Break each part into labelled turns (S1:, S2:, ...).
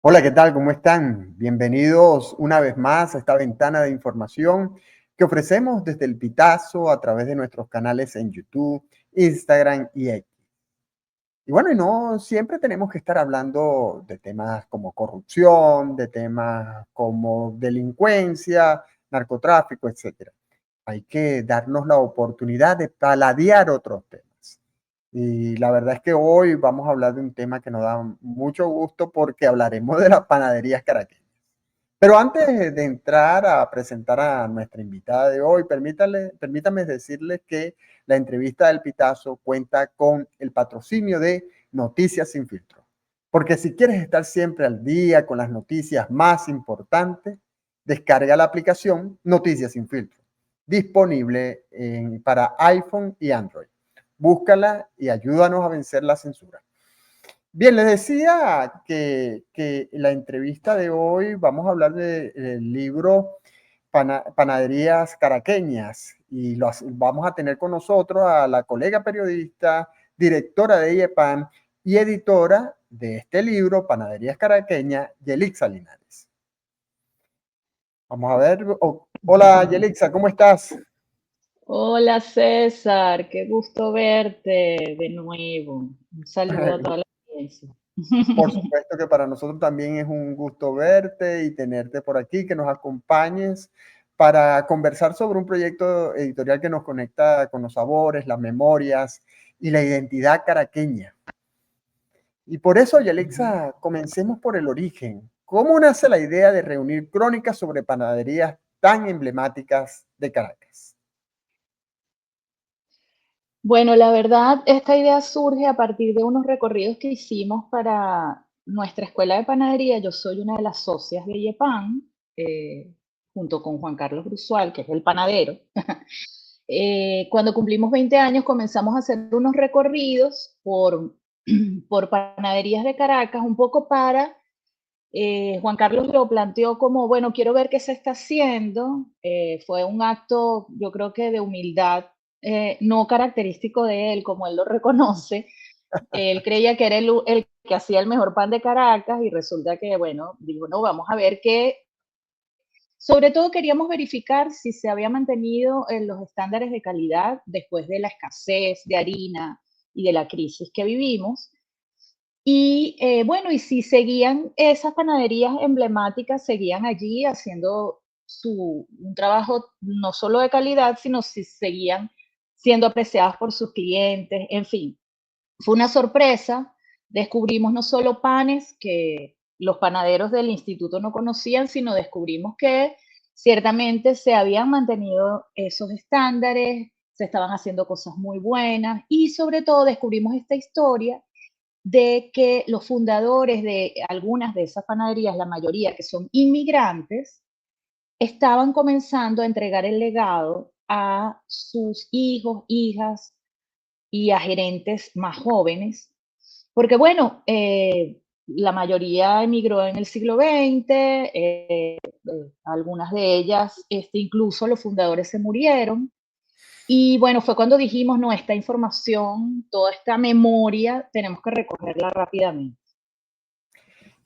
S1: Hola, ¿qué tal? ¿Cómo están? Bienvenidos una vez más a esta ventana de información que ofrecemos desde el Pitazo a través de nuestros canales en YouTube, Instagram y X. Y bueno, y no siempre tenemos que estar hablando de temas como corrupción, de temas como delincuencia, narcotráfico, etcétera. Hay que darnos la oportunidad de paladear otros temas. Y la verdad es que hoy vamos a hablar de un tema que nos da mucho gusto porque hablaremos de las panaderías caraqueñas. Pero antes de entrar a presentar a nuestra invitada de hoy, permítame decirles que la entrevista del Pitazo cuenta con el patrocinio de Noticias Sin Filtro. Porque si quieres estar siempre al día con las noticias más importantes, descarga la aplicación Noticias Sin Filtro, disponible para iPhone y Android. Búscala y ayúdanos a vencer la censura. Bien, les decía que la entrevista de hoy vamos a hablar del libro Panaderías Caraqueñas y vamos a tener con nosotros a la colega periodista, directora de IEPAN y editora de este libro, Panaderías Caraqueñas, Yelixa Linares. Vamos a ver. Hola, Yelixa, ¿cómo estás?
S2: Hola César, qué gusto verte de nuevo. Un saludo a toda la audiencia.
S1: Por supuesto que para nosotros también es un gusto verte y tenerte por aquí, que nos acompañes para conversar sobre un proyecto editorial que nos conecta con los sabores, las memorias y la identidad caraqueña. Y por eso, Yalexa, comencemos por el origen. ¿Cómo nace la idea de reunir crónicas sobre panaderías tan emblemáticas de Caracas?
S2: Bueno, la verdad, esta idea surge a partir de unos recorridos que hicimos para nuestra escuela de panadería. Yo soy una de las socias de IEPAN, junto con Juan Carlos Brusual, que es el panadero. Cuando cumplimos 20 años comenzamos a hacer unos recorridos por panaderías de Caracas, un poco para Juan Carlos lo planteó como, bueno, quiero ver qué se está haciendo. Fue un acto, yo creo que de humildad, no característico de él, como él lo reconoce. Él creía que era el que hacía el mejor pan de Caracas y resulta que, bueno, digo, no, vamos a ver qué. Sobre todo queríamos verificar si se había mantenido en los estándares de calidad después de la escasez de harina y de la crisis que vivimos. Y bueno, y si seguían esas panaderías emblemáticas, seguían allí haciendo un trabajo no solo de calidad, sino si seguían siendo apreciadas por sus clientes, en fin. Fue una sorpresa, descubrimos no solo panes que los panaderos del instituto no conocían, sino descubrimos que ciertamente se habían mantenido esos estándares, se estaban haciendo cosas muy buenas y sobre todo descubrimos esta historia de que los fundadores de algunas de esas panaderías, la mayoría que son inmigrantes, estaban comenzando a entregar el legado a sus hijos, hijas y a gerentes más jóvenes, porque bueno, la mayoría emigró en el siglo XX, algunas de ellas, incluso los fundadores se murieron, y bueno, fue cuando dijimos, no, esta información, toda esta memoria, tenemos que recogerla rápidamente.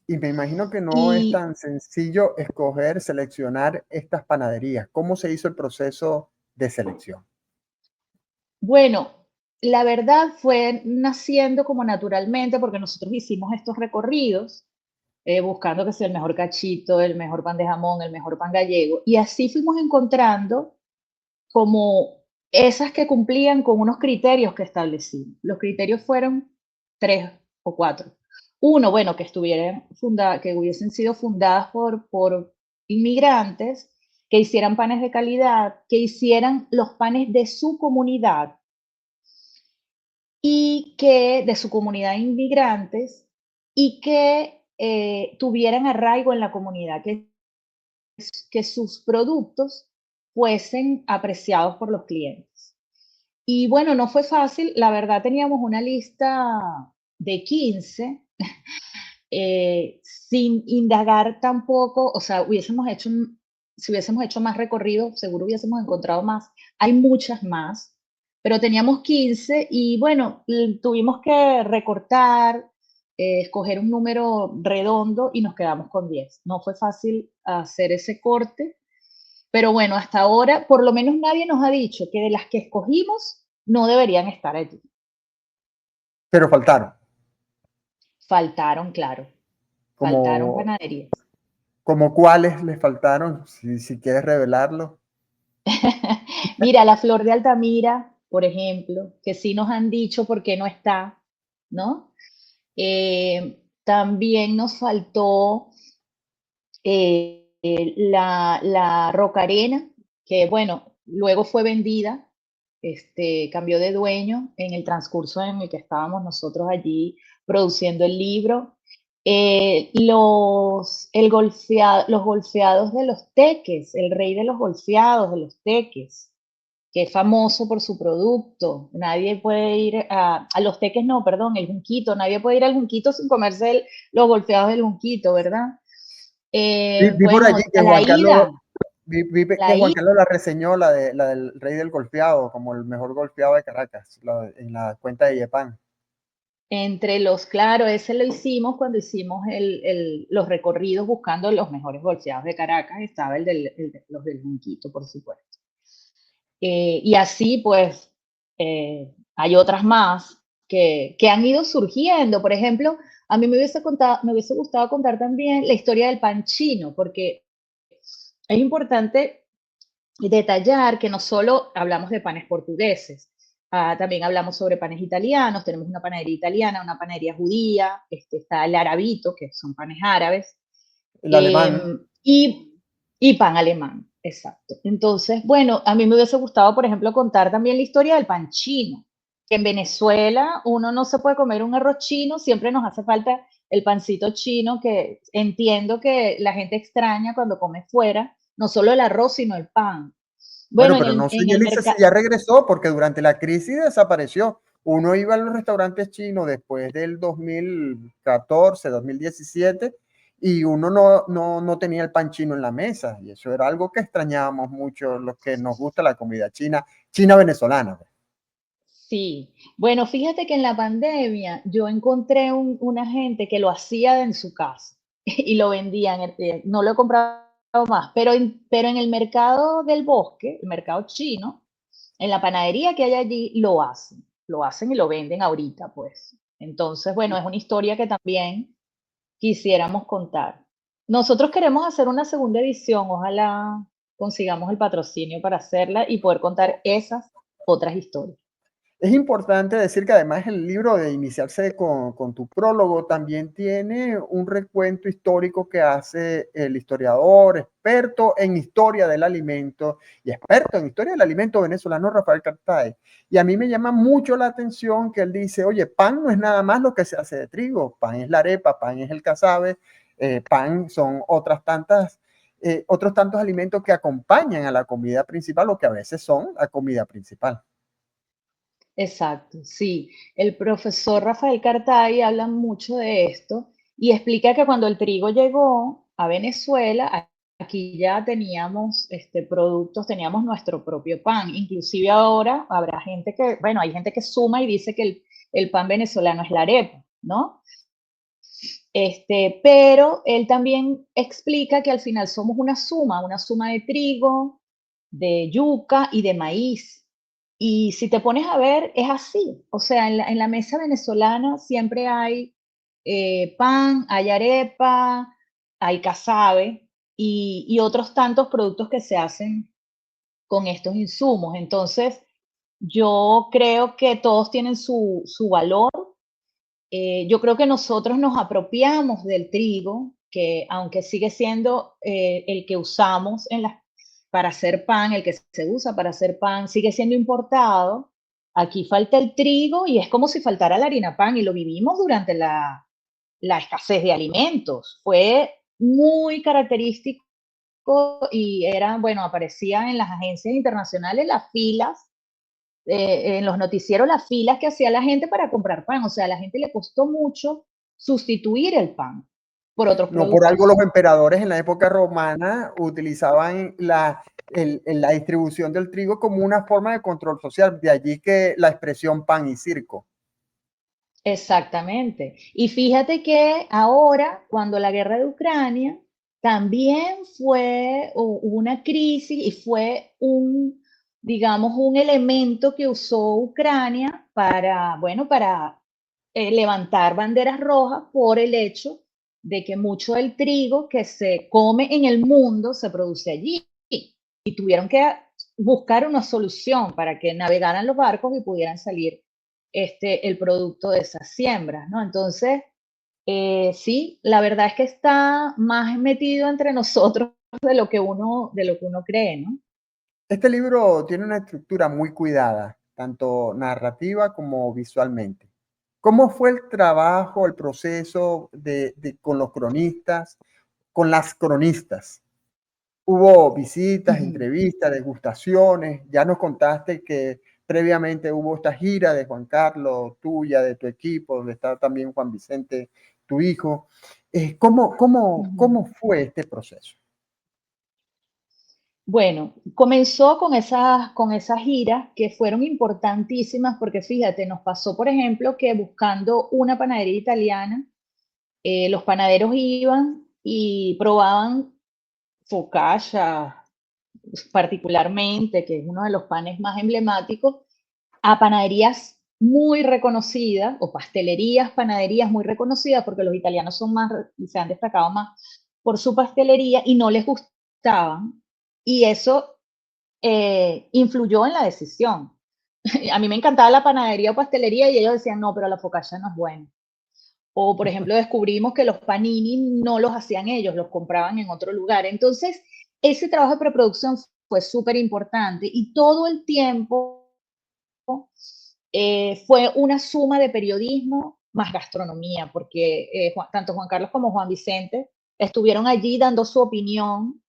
S1: Y me imagino que no es
S2: Y
S1: tan sencillo escoger, seleccionar estas panaderías. ¿Cómo se hizo el proceso de selección?
S2: bueno, la verdad fue naciendo como naturalmente, porque nosotros hicimos estos recorridos, buscando que sea el mejor cachito, el mejor pan de jamón, el mejor pan gallego, y así fuimos encontrando como esas que cumplían con unos criterios que establecimos. Los criterios fueron tres o cuatro. Uno, bueno, que hubiesen sido fundadas por inmigrantes, que hicieran panes de calidad, que hicieran los panes de su comunidad y que de su comunidad de inmigrantes y que tuvieran arraigo en la comunidad, que sus productos fuesen apreciados por los clientes. Y bueno, no fue fácil, la verdad teníamos una lista de 15, sin indagar tampoco, o sea, si hubiésemos hecho más recorrido, seguro hubiésemos encontrado más. Hay muchas más, pero teníamos 15 y bueno, tuvimos que recortar. escoger un número redondo y nos quedamos con 10. No fue fácil hacer ese corte, pero bueno, hasta ahora por lo menos nadie nos ha dicho que de las que escogimos no deberían estar allí.
S1: Pero faltaron.
S2: Faltaron, claro, faltaron
S1: Como,
S2: panaderías.
S1: como cuáles les faltaron, si quieres revelarlo.
S2: Mira, la flor de Altamira, por ejemplo, que sí nos han dicho por qué no está, ¿no? También nos faltó la Rocarena, que bueno, luego fue vendida, cambió de dueño en el transcurso en el que estábamos nosotros allí produciendo el libro. Los golfeados de los teques, el rey de los golfeados de los teques, que es famoso por su producto. Nadie puede ir a los teques, no, perdón, el junquito. Nadie puede ir al junquito sin comerse los golfeados del junquito, ¿verdad?
S1: Vi por allí
S2: Bueno,
S1: que
S2: la
S1: Juan Carlos,
S2: ida,
S1: que
S2: la
S1: Juan
S2: ida
S1: Carlos la reseñó, la del Rey del Golfeado, como el mejor golfeado de Caracas, en la cuenta de Yepan.
S2: entre los, claro, ese lo hicimos cuando hicimos los recorridos buscando los mejores golfeados de Caracas, estaba los del Junquito, por supuesto. Y así, pues, hay otras más que han ido surgiendo. Por ejemplo, a mí me hubiese gustado contar también la historia del pan chino, porque es importante detallar que no solo hablamos de panes portugueses, también hablamos sobre panes italianos, tenemos una panadería italiana, una panadería judía, está el arabito, que son panes árabes,
S1: El alemán.
S2: eh, y, y pan alemán, exacto. Entonces, bueno, a mí me hubiese gustado, por ejemplo, contar también la historia del pan chino, que en Venezuela uno no se puede comer un arroz chino, siempre nos hace falta el pancito chino, que entiendo que la gente extraña cuando come fuera, no solo el arroz, sino el pan.
S1: Bueno,
S2: Bueno,
S1: pero no sé,
S2: en el
S1: Yelitza, si
S2: mercado,
S1: ya regresó, porque durante la crisis desapareció. Uno iba a los restaurantes chinos después del 2014, 2017, y uno no tenía el pan chino en la mesa. Y eso era algo que extrañábamos mucho los que nos gusta la comida china, china venezolana.
S2: sí. Bueno, fíjate que en la pandemia yo encontré una gente que lo hacía en su casa y lo vendían. No lo he comprado más, pero en el mercado del bosque, el mercado chino, en la panadería que hay allí, lo hacen y lo venden ahorita, pues. Entonces, bueno, es una historia que también quisiéramos contar. Nosotros queremos hacer una segunda edición, ojalá consigamos el patrocinio para hacerla y poder contar esas otras historias.
S1: Es importante decir que además el libro de iniciarse con tu prólogo también tiene un recuento histórico que hace el historiador, experto en historia del alimento y experto en historia del alimento venezolano Rafael Cartay. Y a mí me llama mucho la atención que él dice, oye, pan no es nada más lo que se hace de trigo, pan es la arepa, pan es el casabe, pan son otros tantos alimentos que acompañan a la comida principal o que a veces son la comida principal.
S2: Exacto, sí. El profesor Rafael Cartay habla mucho de esto y explica que cuando el trigo llegó a Venezuela, aquí ya teníamos productos, teníamos nuestro propio pan. Inclusive ahora habrá gente que, bueno, hay gente que suma y dice que el pan venezolano es la arepa, ¿no? Pero él también explica que al final somos una suma de trigo, de yuca y de maíz. Y si te pones a ver, es así. O sea, en la mesa venezolana siempre hay pan, hay arepa, hay casabe y otros tantos productos que se hacen con estos insumos. Entonces, yo creo que todos tienen su valor. Yo creo que nosotros nos apropiamos del trigo, que aunque sigue siendo el que usamos para hacer pan, el que se usa para hacer pan, sigue siendo importado. Aquí falta el trigo y es como si faltara la harina pan y lo vivimos durante la escasez de alimentos. Fue muy característico y era, bueno, aparecían en las agencias internacionales las filas en los noticieros las filas que hacía la gente para comprar pan. O sea, a la gente le costó mucho sustituir el pan por otros
S1: No por algo
S2: productos.
S1: los emperadores en la época romana utilizaban la distribución del trigo como una forma de control social, de allí que la expresión pan y circo.
S2: Exactamente. Y fíjate que ahora, cuando la guerra de Ucrania, también fue una crisis y fue un, digamos, un elemento que usó Ucrania para, bueno, para levantar banderas rojas por el hecho de que mucho del trigo que se come en el mundo se produce allí. Y tuvieron que buscar una solución para que navegaran los barcos y pudieran salir el producto de esas siembras, ¿no? Entonces, sí, la verdad es que está más metido entre nosotros de lo que uno cree, ¿no?
S1: Este libro tiene una estructura muy cuidada, tanto narrativa como visualmente. ¿Cómo fue el trabajo, el proceso con los cronistas, con las cronistas? Hubo visitas,
S2: Ujú.
S1: entrevistas, degustaciones. Ya nos contaste que previamente hubo esta gira de Juan Carlos, tuya, de tu equipo, donde está también Juan Vicente, tu hijo.
S2: Ujú.
S1: ¿Cómo fue este proceso?
S2: Bueno, comenzó con esas giras que fueron importantísimas porque fíjate, nos pasó, por ejemplo, que buscando una panadería italiana, los panaderos iban y probaban focaccia, particularmente, que es uno de los panes más emblemáticos, a panaderías muy reconocidas o pastelerías, panaderías muy reconocidas, porque los italianos son más, se han destacado más por su pastelería y no les gustaban. Y eso influyó en la decisión. A mí me encantaba la panadería o pastelería y ellos decían, no, pero la focaccia no es buena. O, por ejemplo, descubrimos que los panini no los hacían ellos, los compraban en otro lugar. Entonces, ese trabajo de preproducción fue súper importante y todo el tiempo fue una suma de periodismo más gastronomía, porque tanto Juan Carlos como Juan Vicente estuvieron allí dando su opinión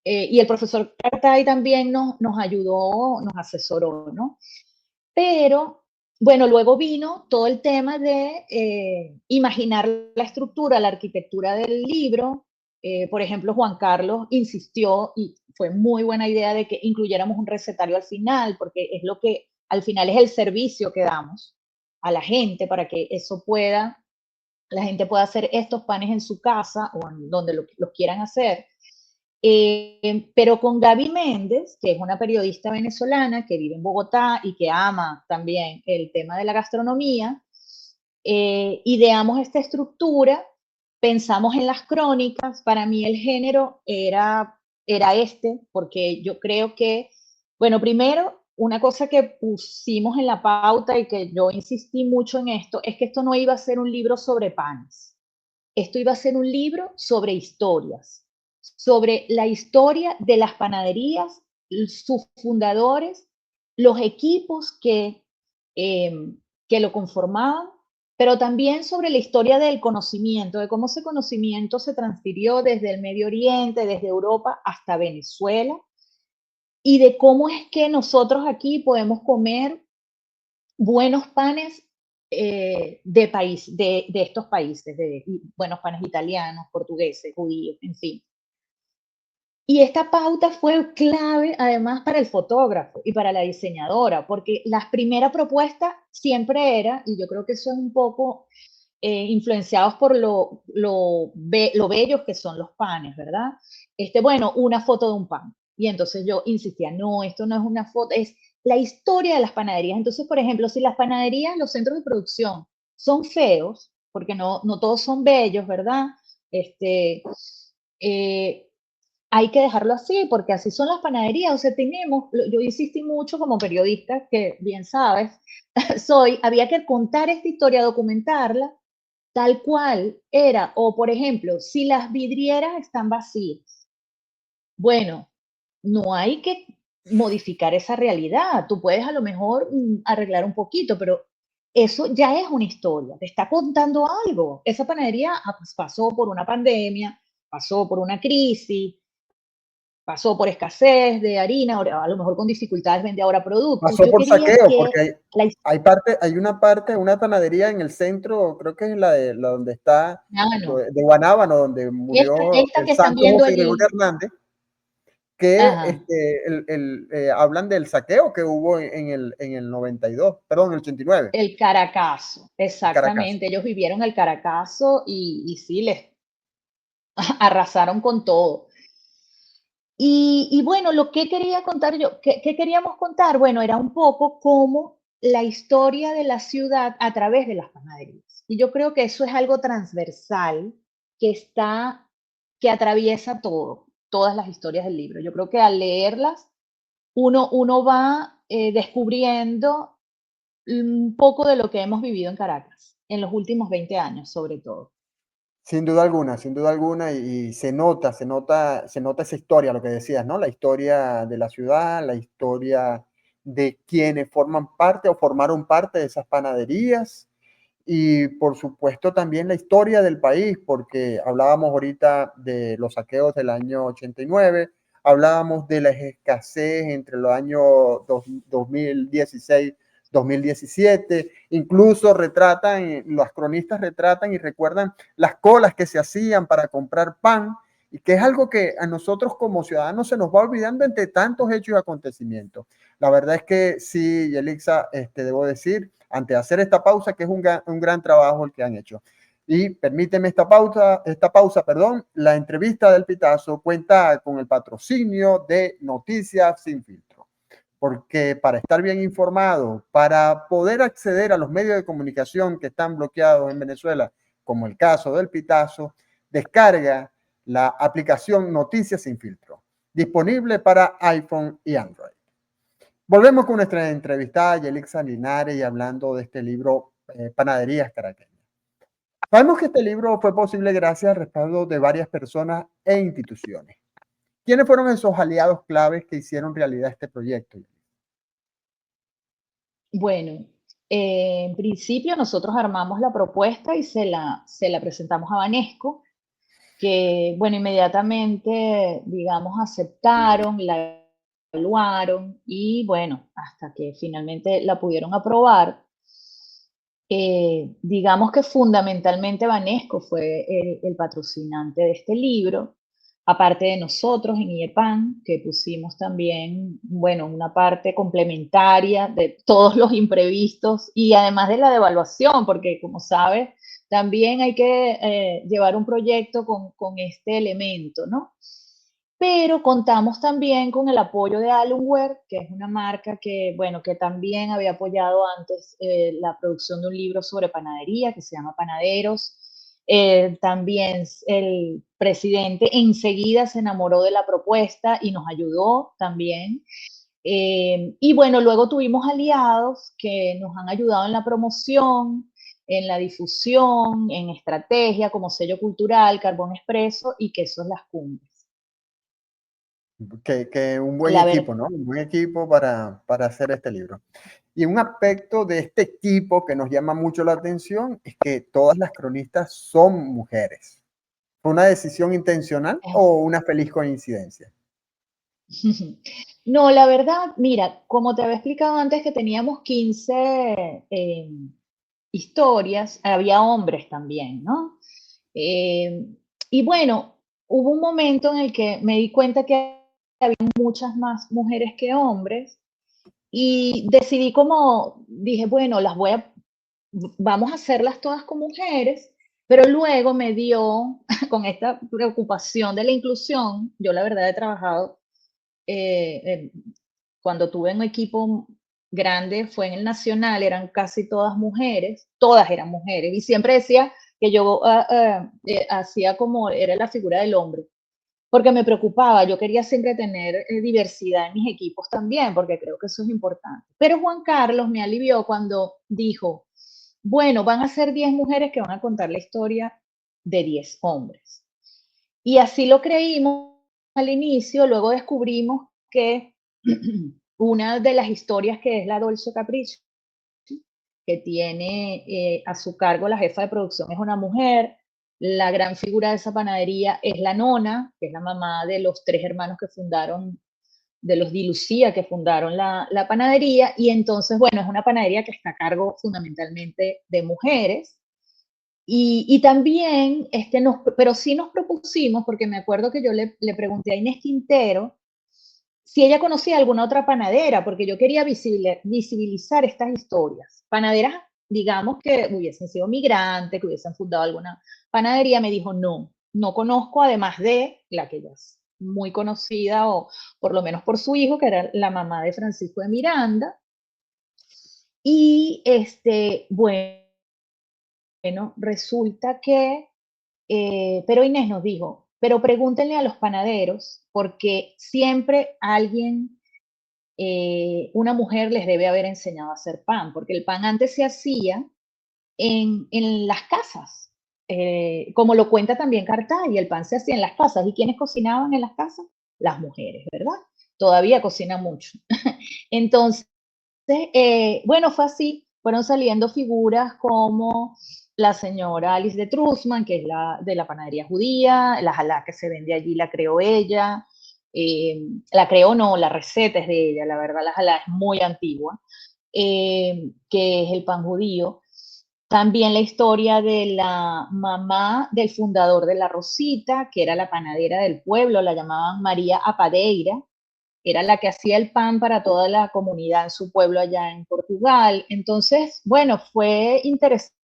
S2: y el profesor Cartay también nos ayudó, nos asesoró, ¿no? Pero, bueno, luego vino todo el tema de imaginar la estructura, la arquitectura del libro. Por ejemplo, Juan Carlos insistió y fue muy buena idea de que incluyéramos un recetario al final, porque es lo que al final es el servicio que damos a la gente para que eso pueda, la gente pueda hacer estos panes en su casa o en donde los quieran hacer. Pero con Gaby Méndez, que es una periodista venezolana que vive en Bogotá y que ama también el tema de la gastronomía, ideamos esta estructura, pensamos en las crónicas, para mí el género era porque yo creo que, bueno, primero, una cosa que pusimos en la pauta y que yo insistí mucho en esto, es que esto no iba a ser un libro sobre panes, esto iba a ser un libro sobre historias, sobre la historia de las panaderías, sus fundadores, los equipos eh, que lo conformaban, pero también sobre la historia del conocimiento, de cómo ese conocimiento se transfirió desde el Medio Oriente, desde Europa hasta Venezuela, y de cómo es que nosotros aquí podemos comer buenos panes de estos países, de buenos panes italianos, portugueses, judíos, en fin. Y esta pauta fue clave además para el fotógrafo y para la diseñadora, porque la primera propuesta siempre era, y yo creo que eso es un poco influenciados por lo bellos que son los panes, ¿verdad? Bueno, una foto de un pan. Y entonces yo insistía, no, esto no es una foto, es la historia de las panaderías. Entonces, por ejemplo, si las panaderías, los centros de producción son feos, porque no todos son bellos, ¿verdad? Este, eh, hay que dejarlo así, porque así son las panaderías. O sea, yo insistí mucho como periodista, que bien sabes, había que contar esta historia, documentarla, tal cual era. O, por ejemplo, si las vidrieras están vacías, bueno, no hay que modificar esa realidad. Tú puedes a lo mejor arreglar un poquito, pero eso ya es una historia, te está contando algo. Esa panadería pues, pasó por una pandemia, pasó por una crisis, pasó por escasez de harina, a lo mejor con dificultades vende ahora productos.
S1: Pasó
S2: Yo
S1: por
S2: quería
S1: saqueo,
S2: que
S1: porque
S2: la
S1: hay una parte, una panadería en el centro, creo que es la donde está,
S2: historia,
S1: de Guanábano, donde murió
S2: esta
S1: el
S2: que están
S1: santo
S2: viendo
S1: José Gregorio
S2: allí,
S1: Hernández, que
S2: Ajá.
S1: hablan del saqueo que hubo en el 92, perdón, en el 89,
S2: El Caracazo,
S1: en Caracas.
S2: exactamente. Ellos vivieron el Caracazo y sí, les arrasaron con todo. Y bueno, lo que quería contar yo, ¿qué queríamos contar? Bueno, era un poco como la historia de la ciudad a través de las panaderías. Y yo creo que eso es algo transversal que está, que atraviesa todo, todas las historias del libro. Yo creo que al leerlas, uno va descubriendo un poco de lo que hemos vivido en Caracas en los últimos 20 años, sobre todo.
S1: Sin duda alguna, y se nota esa historia, lo que decías, ¿no? La historia de la ciudad, la historia de quienes forman parte o formaron parte de esas panaderías, y por supuesto también la historia del país, porque hablábamos ahorita de los saqueos del año 89, hablábamos de la escasez entre los años 2016, 2017, incluso retratan, los cronistas retratan y recuerdan las colas que se hacían para comprar pan, y que es algo que a nosotros como ciudadanos se nos va olvidando entre tantos hechos y acontecimientos. La verdad es que sí, Yelixa, debo decir, antes de hacer esta pausa, que es un gran trabajo el que han hecho. Y permíteme esta pausa, perdón, la entrevista del Pitazo cuenta con el patrocinio de Noticias Sin Filtro, porque para estar bien informado, para poder acceder a los medios de comunicación que están bloqueados en Venezuela, como el caso del Pitazo, descarga la aplicación Noticias Sin Filtro, disponible para iPhone y Android. Volvemos con nuestra entrevistada Yelixa Linares y hablando de este libro, Panaderías Caraqueñas. Sabemos que este libro fue posible gracias al respaldo de varias personas e instituciones. ¿Quiénes fueron esos aliados claves que hicieron realidad este proyecto?
S2: Bueno, en principio nosotros armamos la propuesta y se la presentamos a Banesco, que, bueno, inmediatamente, digamos, aceptaron, la evaluaron y, bueno, hasta que finalmente la pudieron aprobar. Digamos que fundamentalmente Banesco fue el patrocinante de este libro, aparte de nosotros en IEPAN, que pusimos también, bueno, una parte complementaria de todos los imprevistos y además de la devaluación, porque como sabes, también hay que llevar un proyecto con este elemento, ¿no? Pero contamos también con el apoyo de Alienware, que es una marca que, bueno, que también había apoyado antes la producción de un libro sobre panadería que se llama Panaderos. También el presidente enseguida se enamoró de la propuesta y nos ayudó también. Y bueno, luego tuvimos aliados que nos han ayudado en la promoción, en la difusión, en estrategia, como Sello Cultural, Carbón Expreso y Quesos Las Cumbres.
S1: Que un buen
S2: La verdad.
S1: equipo, ¿no? Un buen equipo para hacer este libro. Y un aspecto de este equipo que nos llama mucho la atención es que todas las cronistas son mujeres. ¿Fue una decisión intencional o una feliz coincidencia?
S2: No, la verdad, mira, como te había explicado antes que teníamos 15 historias, había hombres también, ¿no? Eh, y bueno, hubo un momento en el que me di cuenta que había muchas más mujeres que hombres y decidí como, dije, bueno, vamos a hacerlas todas con mujeres, pero luego me dio con esta preocupación de la inclusión, yo la verdad he trabajado eh, cuando tuve un equipo grande fue en el Nacional, eran casi todas eran mujeres, y siempre decía que yo hacía como, era la figura del hombre, porque me preocupaba, yo quería siempre tener diversidad en mis equipos también, porque creo que eso es importante. Pero Juan Carlos me alivió cuando dijo, bueno, van a ser 10 mujeres que van a contar la historia de 10 hombres. Y así lo creímos al inicio, luego descubrimos que una de las historias que es la Dolce Capricho, que tiene a su cargo la jefa de producción es una mujer, la gran figura de esa panadería es la nona, que es la mamá de los tres hermanos que fundaron, de los Di Lucía que fundaron la panadería, y entonces, bueno, es una panadería que está a cargo fundamentalmente de mujeres, y también, pero sí nos propusimos, porque me acuerdo que yo le pregunté a Inés Quintero, si ella conocía alguna otra panadera, porque yo quería visibilizar estas historias. Panaderas, digamos, que hubiesen sido migrantes, que hubiesen fundado alguna panadería, me dijo, no, no conozco, además de la que ya es muy conocida, o por lo menos por su hijo, que era la mamá de Francisco de Miranda. Y bueno, resulta que, pero Inés nos dijo, pero pregúntenle a los panaderos, porque siempre alguien, una mujer les debe haber enseñado a hacer pan, porque el pan antes se hacía en las casas, como lo cuenta también Cartay, el pan se hacía en las casas. ¿Y quiénes cocinaban en las casas? Las mujeres, ¿verdad? Todavía cocinan mucho. Entonces, bueno, fue así, fueron saliendo figuras como la señora Alice de Trusman, que es de la panadería judía, la jalá que se vende allí la creó ella, la creó no, la receta es de ella, la verdad la jalá es muy antigua, que es el pan judío. También la historia de la mamá del fundador de La Rosita, que era la panadera del pueblo, la llamaban María Apadeira, era la que hacía el pan para toda la comunidad en su pueblo allá en Portugal. Entonces, bueno, fue interesante.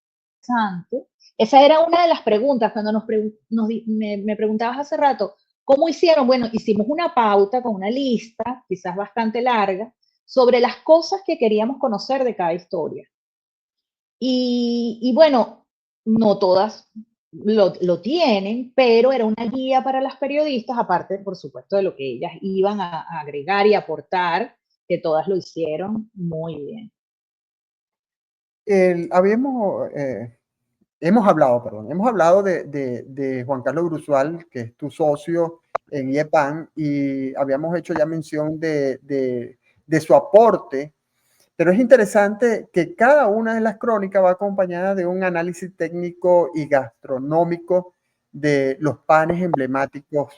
S2: Esa era una de las preguntas cuando me preguntabas hace rato, ¿cómo hicieron? Bueno, hicimos una pauta con una lista, quizás bastante larga, sobre las cosas que queríamos conocer de cada historia. Y bueno, no todas lo tienen, pero era una guía para las periodistas, aparte, por supuesto, de lo que ellas iban a agregar y aportar, que todas lo hicieron muy bien.
S1: Hemos hablado de Juan Carlos Brusual, que es tu socio en IEPAN, y habíamos hecho ya mención de su aporte, pero es interesante que cada una de las crónicas va acompañada de un análisis técnico y gastronómico de los panes emblemáticos.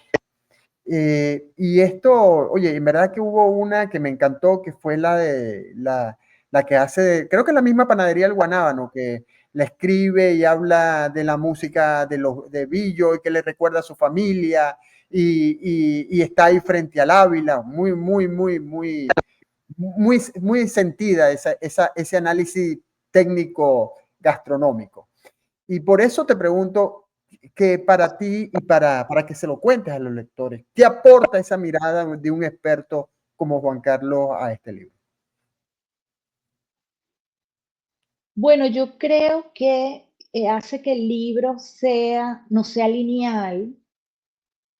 S1: Y esto, oye, en verdad que hubo una que me encantó, que fue la que hace, creo que es la misma panadería El Guanábano, que la escribe y habla de la música de Billo y que le recuerda a su familia y está ahí frente al Ávila, muy sentida ese análisis técnico gastronómico. Y por eso te pregunto que para ti y para que se lo cuentes a los lectores, ¿qué aporta esa mirada de un experto como Juan Carlos a este libro?
S2: Bueno, yo creo que hace que el libro no sea lineal,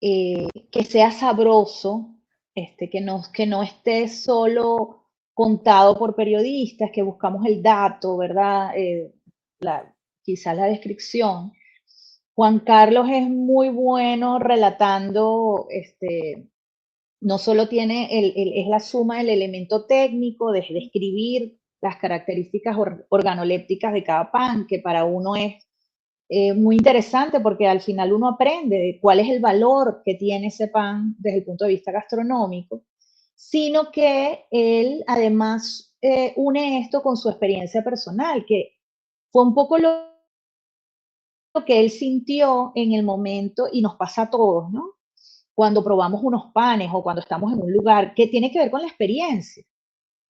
S2: que sea sabroso, que no esté solo contado por periodistas, que buscamos el dato, ¿verdad? Quizás la descripción. Juan Carlos es muy bueno relatando, no solo tiene, es la suma del elemento técnico, de describir las características organolépticas de cada pan, que para uno es muy interesante porque al final uno aprende de cuál es el valor que tiene ese pan desde el punto de vista gastronómico, sino que él además une esto con su experiencia personal, que fue un poco lo que él sintió en el momento y nos pasa a todos, ¿no? Cuando probamos unos panes o cuando estamos en un lugar que tiene que ver con la experiencia.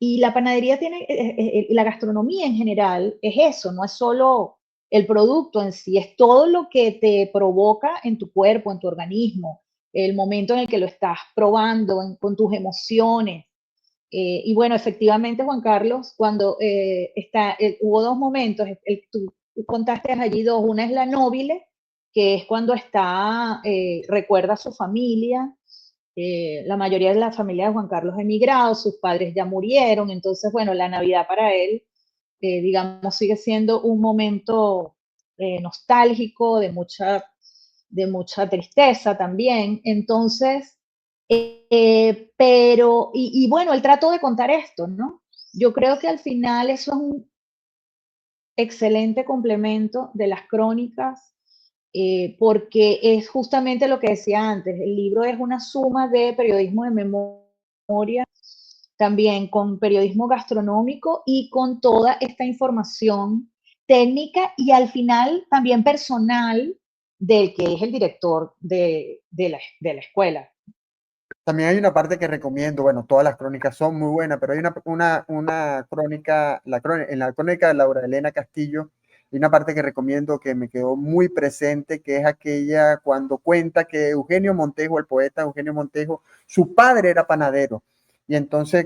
S2: Y la panadería tiene, la gastronomía en general es eso, no es solo el producto en sí, es todo lo que te provoca en tu cuerpo, en tu organismo, el momento en el que lo estás probando, con tus emociones. Y bueno, efectivamente, Juan Carlos, cuando hubo dos momentos, tú contaste allí dos, una es la nóbile, que es cuando recuerda a su familia, la mayoría de la familia de Juan Carlos ha emigrado, sus padres ya murieron, entonces, bueno, la Navidad para él, digamos, sigue siendo un momento nostálgico, de mucha tristeza también. Entonces, y bueno, él trató de contar esto, ¿no? Yo creo que al final eso es un excelente complemento de las crónicas, porque es justamente lo que decía antes, el libro es una suma de periodismo de memoria, también con periodismo gastronómico y con toda esta información técnica y al final también personal del que es el director de la escuela.
S1: También hay una parte que recomiendo, bueno, todas las crónicas son muy buenas, pero hay una crónica, en la crónica de Laura Elena Castillo, hay una parte que recomiendo que me quedó muy presente, que es aquella cuando cuenta que Eugenio Montejo, el poeta Eugenio Montejo, su padre era panadero, y entonces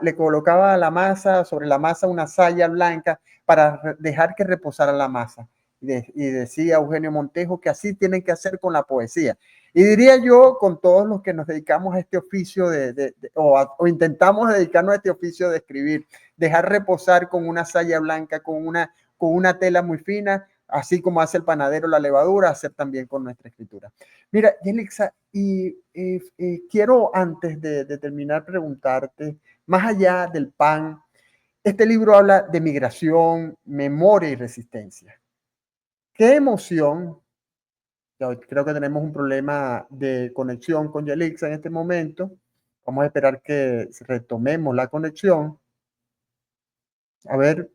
S1: le colocaba a la masa, sobre la masa una saya blanca para dejar que reposara la masa. Y decía Eugenio Montejo que así tienen que hacer con la poesía. Y diría yo, con todos los que nos dedicamos a este oficio o intentamos dedicarnos a este oficio de escribir, dejar reposar con una saya blanca, con una tela muy fina, así como hace el panadero la levadura, hacer también con nuestra escritura. Mira, Yelixa, quiero antes de terminar preguntarte, más allá del pan, este libro habla de migración, memoria y resistencia. ¿Qué emoción? Creo que tenemos un problema de conexión con Yelixa en este momento. Vamos a esperar que retomemos la conexión. A ver,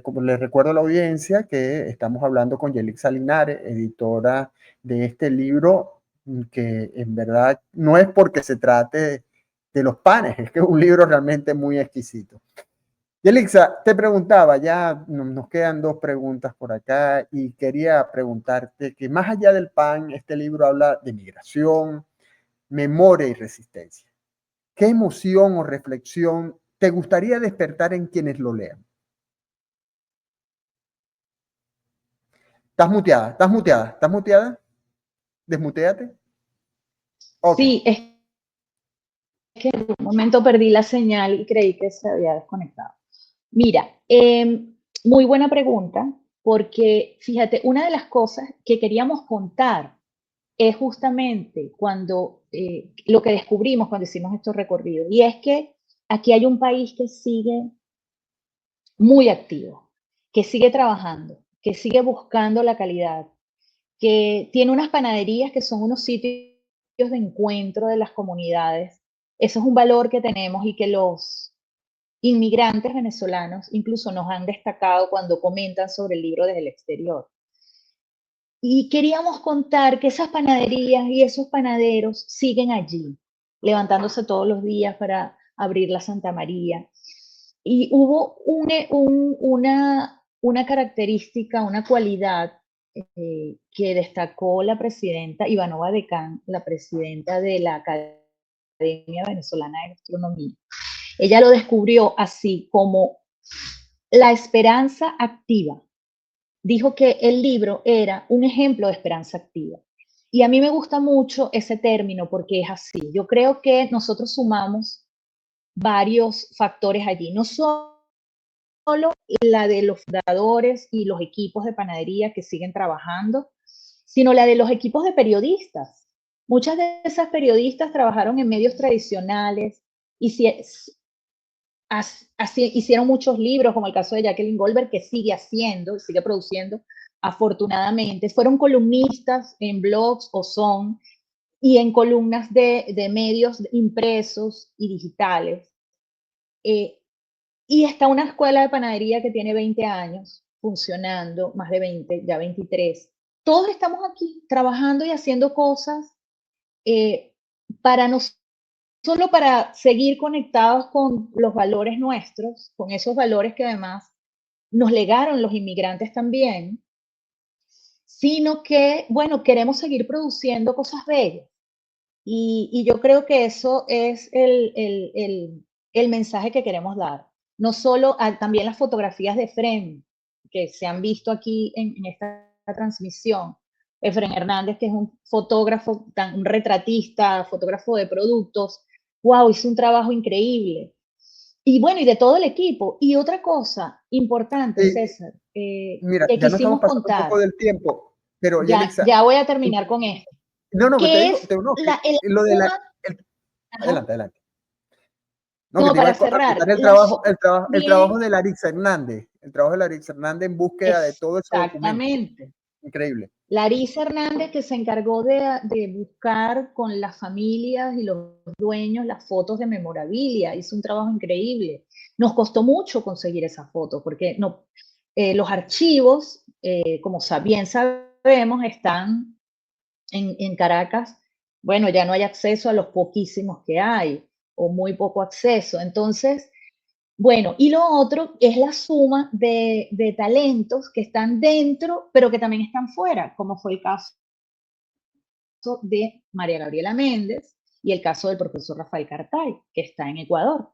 S1: como les recuerdo a la audiencia que estamos hablando con Yelixa Linares, editora de este libro, que en verdad no es porque se trate de los panes, es que es un libro realmente muy exquisito. Yelixa, te preguntaba, ya nos quedan dos preguntas por acá y quería preguntarte que más allá del pan, este libro habla de migración, memoria y resistencia. ¿Qué emoción o reflexión te gustaría despertar en quienes lo lean? ¿Estás muteada? ¿Estás muteada? ¿Estás muteada? Desmuteate. Ok.
S2: Sí, es que en un momento perdí la señal y creí que se había desconectado. Mira, muy buena pregunta, porque fíjate, una de las cosas que queríamos contar es justamente cuando lo que descubrimos cuando hicimos estos recorridos, y es que aquí hay un país que sigue muy activo, que sigue trabajando, que sigue buscando la calidad, que tiene unas panaderías que son unos sitios de encuentro de las comunidades. Eso es un valor que tenemos y que los inmigrantes venezolanos incluso nos han destacado cuando comentan sobre el libro desde el exterior. Y queríamos contar que esas panaderías y esos panaderos siguen allí, levantándose todos los días para abrir la Santa María. Y hubo una característica, una cualidad que destacó la presidenta Ivanova Decán, la presidenta de la Academia Venezolana de Gastronomía. Ella lo descubrió así como la esperanza activa. Dijo que el libro era un ejemplo de esperanza activa. Y a mí me gusta mucho ese término porque es así. Yo creo que nosotros sumamos varios factores allí, no solo la de los fundadores y los equipos de panadería que siguen trabajando, sino la de los equipos de periodistas. Muchas de esas periodistas trabajaron en medios tradicionales y así, hicieron muchos libros, como el caso de Jacqueline Goldberg, que sigue haciendo, sigue produciendo, afortunadamente. Fueron columnistas en blogs o son, y en columnas de medios impresos y digitales. Eh, y está una escuela de panadería que tiene 20 años funcionando, más de 20, ya 23. Todos estamos aquí trabajando y haciendo cosas eh, para nosotros, solo para seguir conectados con los valores nuestros, con esos valores que además nos legaron los inmigrantes también, sino que, bueno, queremos seguir produciendo cosas bellas. Y yo creo que eso es el mensaje que queremos dar. No solo, también las fotografías de Efren, que se han visto aquí en esta transmisión. Efren Hernández, que es un fotógrafo, un retratista, fotógrafo de productos. Wow, hizo un trabajo increíble. Y bueno, y de todo el equipo. Y otra cosa importante,
S1: Y,
S2: César,
S1: mira,
S2: que
S1: ya no estamos
S2: quisimos
S1: pasando un poco
S2: contar,
S1: del tiempo, pero Yelixa,
S2: ya voy a terminar con esto,
S1: no, no, te
S2: que
S1: digo,
S2: es
S1: no, que
S2: el
S1: lo de
S2: suma,
S1: adelante, adelante. No, que
S2: como
S1: te iba
S2: para
S1: a
S2: cerrar,
S1: contar
S2: la suma
S1: el
S2: bien,
S1: trabajo de Larissa Hernández, el trabajo de Larissa Hernández en búsqueda de todo ese documento.
S2: exactamente.
S1: Increíble.
S2: Larisa Hernández, que se encargó de buscar con las familias y los dueños las fotos de memorabilia, hizo un trabajo increíble. Nos costó mucho conseguir esas fotos, porque no, los archivos, como bien sabemos, están en Caracas bueno, ya no hay acceso a los poquísimos que hay o muy poco acceso. Entonces, bueno, y lo otro es la suma de talentos que están dentro, pero que también están fuera, como fue el caso de María Gabriela Méndez y el caso del profesor Rafael Cartay, que está en Ecuador.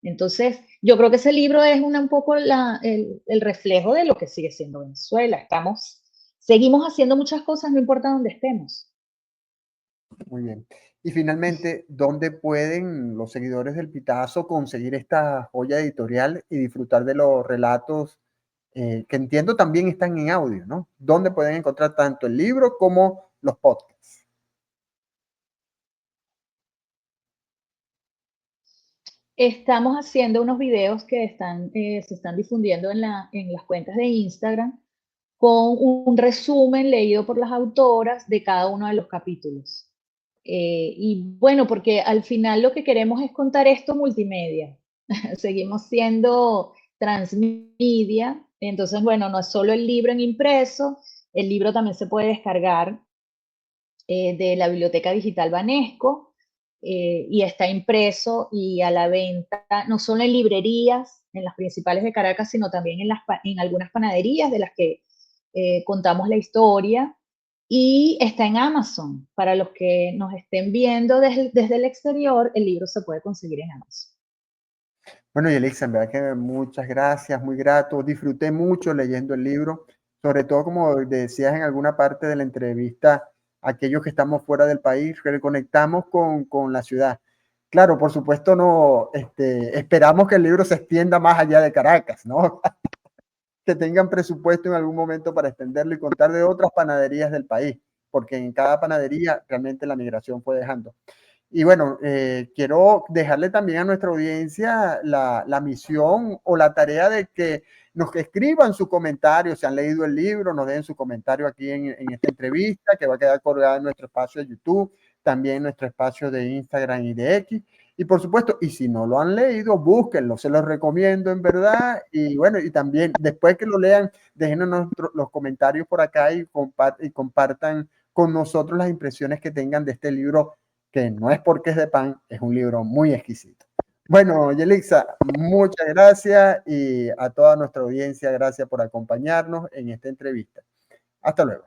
S2: Entonces, yo creo que ese libro es un poco el reflejo de lo que sigue siendo Venezuela. Seguimos haciendo muchas cosas, no importa dónde estemos.
S1: Muy bien. Y finalmente, ¿dónde pueden los seguidores del Pitazo conseguir esta joya editorial y disfrutar de los relatos que entiendo también están en audio, ¿no? ¿Dónde pueden encontrar tanto el libro como los podcasts?
S2: Estamos haciendo unos videos que se están difundiendo en las cuentas de Instagram con un resumen leído por las autoras de cada uno de los capítulos. Y bueno, porque al final lo que queremos es contar esto multimedia. Seguimos siendo transmedia, entonces bueno, no es solo el libro en impreso, el libro también se puede descargar de la Biblioteca Digital Banesco y está impreso y a la venta, no solo en librerías, en las principales de Caracas, sino también en algunas panaderías de las que contamos la historia. Y está en Amazon. Para los que nos estén viendo desde el exterior, el libro se puede conseguir en Amazon.
S1: Bueno, Yelixa, en verdad que muchas gracias, muy grato. Disfruté mucho leyendo el libro, sobre todo como decías en alguna parte de la entrevista, aquellos que estamos fuera del país, que conectamos con la ciudad. Claro, por supuesto, no, esperamos que el libro se extienda más allá de Caracas, ¿no? Que tengan presupuesto en algún momento para extenderlo y contar de otras panaderías del país, porque en cada panadería realmente la migración fue dejando. Y bueno, quiero dejarle también a nuestra audiencia la misión o la tarea de que nos escriban su comentario, si han leído el libro, nos den su comentario aquí en esta entrevista, que va a quedar colgada en nuestro espacio de YouTube, también en nuestro espacio de Instagram y de X. Y por supuesto, y si no lo han leído, búsquenlo, se los recomiendo en verdad. Y bueno, y también después que lo lean, déjenos los comentarios por acá y compartan con nosotros las impresiones que tengan de este libro, que no es porque es de pan, es un libro muy exquisito. Bueno, Yelixa, muchas gracias y a toda nuestra audiencia, gracias por acompañarnos en esta entrevista. Hasta luego.